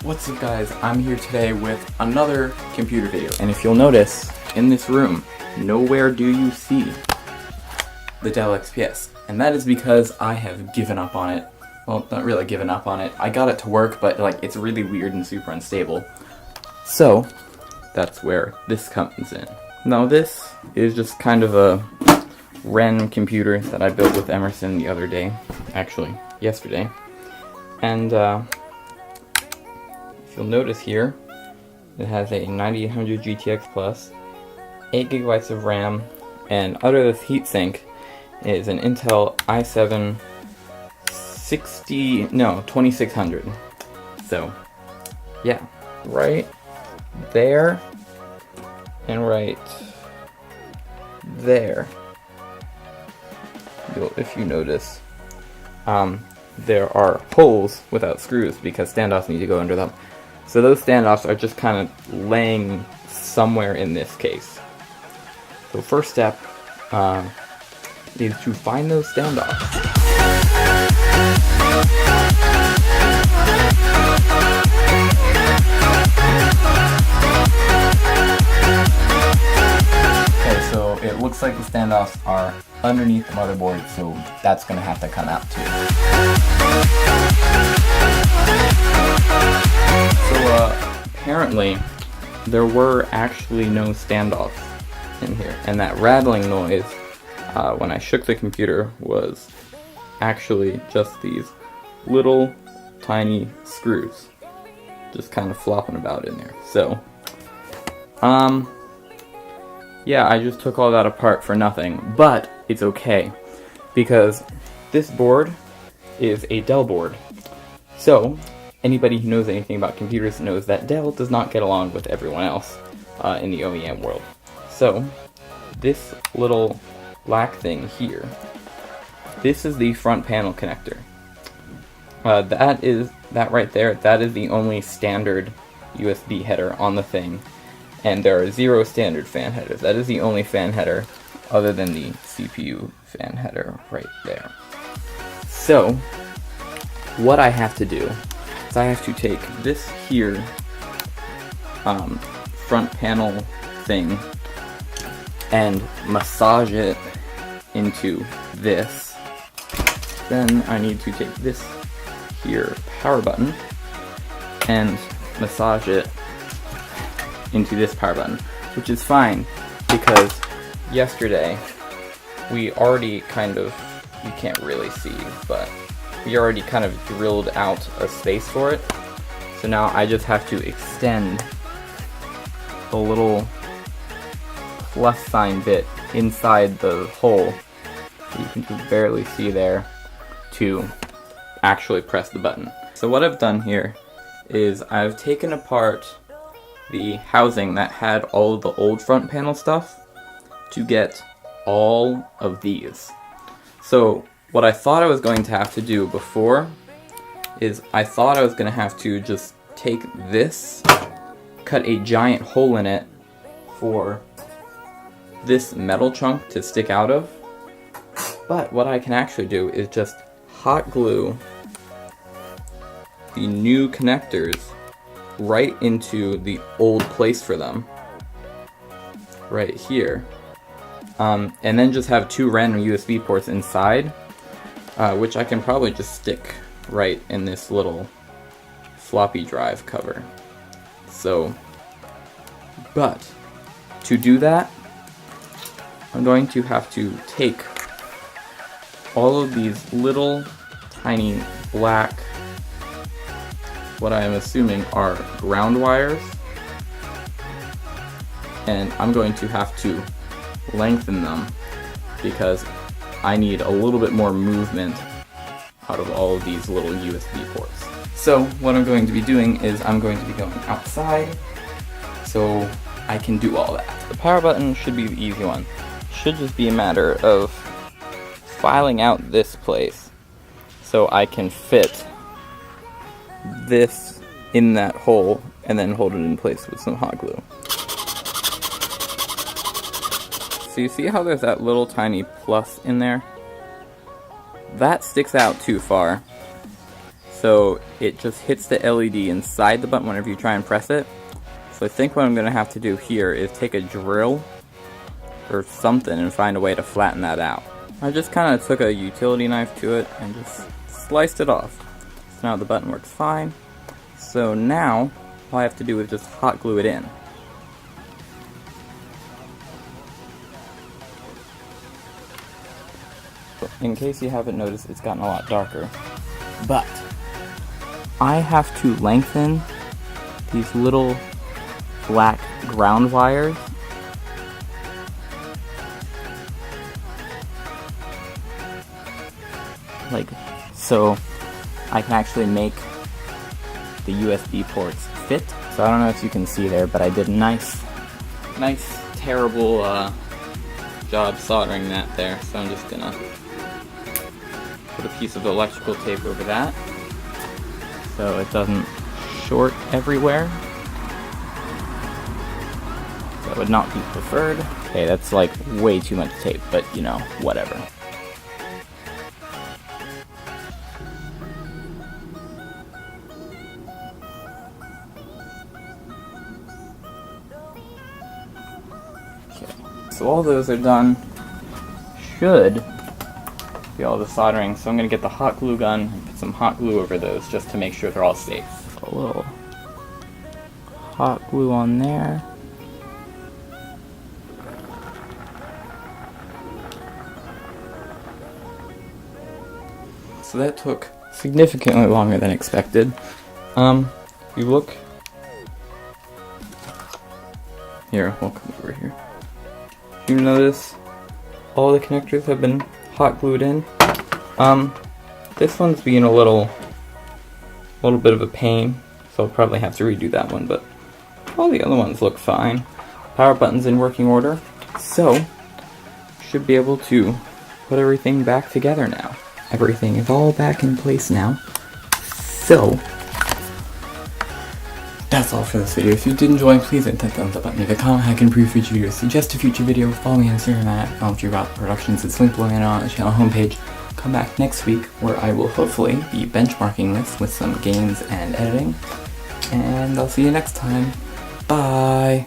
What's up guys, I'm here today with another computer video, and if you'll notice, in this room, nowhere do you see the Dell XPS, and that is because I have given up on it. Well, not really given up on it, I got it to work, but like it's really weird and super unstable. So, that's where this comes in. Now this is just kind of a Ren computer that I built with Emerson the other day, actually, yesterday, and if you'll notice here, it has a 9800 GTX Plus, 8 gigabytes of RAM, and under this heatsink is an Intel i7 2600. So, yeah, right there and right there. If you notice, there are holes without screws because standoffs need to go under them. So those standoffs are just kind of laying somewhere in this case. So first step is to find those standoffs. Okay, so it looks like the standoffs are underneath the motherboard, so that's going to have to come out too. So apparently there were actually no standoffs in here, and that rattling noise when I shook the computer was actually just these little tiny screws just kind of flopping about in there. So yeah, I just took all that apart for nothing, but it's okay because this board is a Dell board. So anybody who knows anything about computers knows that Dell does not get along with everyone else in the OEM world. So this little black thing here, this is the front panel connector. That right there, that is the only standard USB header on the thing, and there are 0 standard fan headers. That is the only fan header other than the CPU fan header right there. So what I have to do is I have to take this here front panel thing and massage it into this. Then I need to take this here power button and massage it into this power button, which is fine because yesterday we already kind of, you can't really see, but we already kind of drilled out a space for it. So now I just have to extend the little plus sign bit inside the hole that you can just barely see there to actually press the button. So what I've done here is I've taken apart the housing that had all of the old front panel stuff to get all of these. So what I thought I was going to have to do before is I thought I was going to have to just take this, cut a giant hole in it for this metal chunk to stick out of. But what I can actually do is just hot glue the new connectors right into the old place for them, right here, and then just have 2 random USB ports inside, which I can probably just stick right in this little floppy drive cover. So, but to do that, I'm going to have to take all of these little tiny black, what I am assuming are ground wires, and I'm going to have to lengthen them because I need a little bit more movement out of all of these little USB ports. So what I'm going to be doing is I'm going to be going outside so I can do all that. The power button should be the easy one. Should just be a matter of filing out this place so I can fit this in that hole and then hold it in place with some hot glue. So you see how there's that little tiny plus in there? That sticks out too far. so it just hits the LED inside the button whenever you try and press it. So I think what I'm going to have to do here is take a drill or something and find a way to flatten that out. I just kind of took a utility knife to it and just sliced it off. So now the button works fine. So now all I have to do is just hot glue it in. In case you haven't noticed, it's gotten a lot darker. But I have to lengthen these little black ground wires like so I can actually make the USB ports fit. So I don't know if you can see there, but I did a nice terrible job soldering that there. So I'm just gonna put a piece of electrical tape over that so it doesn't short everywhere. That would not be preferred. Okay, that's like way too much tape, but you know, whatever. Okay, so all those are done. Should be all the soldering, so I'm gonna get the hot glue gun and put some hot glue over those just to make sure they're all safe. A little hot glue on there. So that took significantly longer than expected. You look here, we'll come over here. You notice all the connectors have been hot glued in. This one's being a little bit of a pain, so I'll probably have to redo that one, but all the other ones look fine. Power button's in working order, so should be able to put everything back together now. Everything is all back in place now. So that's all for this video. If you did enjoy, please hit that thumbs up button, leave a comment, how I can improve future videos, suggest a future video, follow me on Instagram at Productions. It's linked below and on the channel homepage. Come back next week where I will hopefully be benchmarking this with some games and editing. And I'll see you next time. Bye!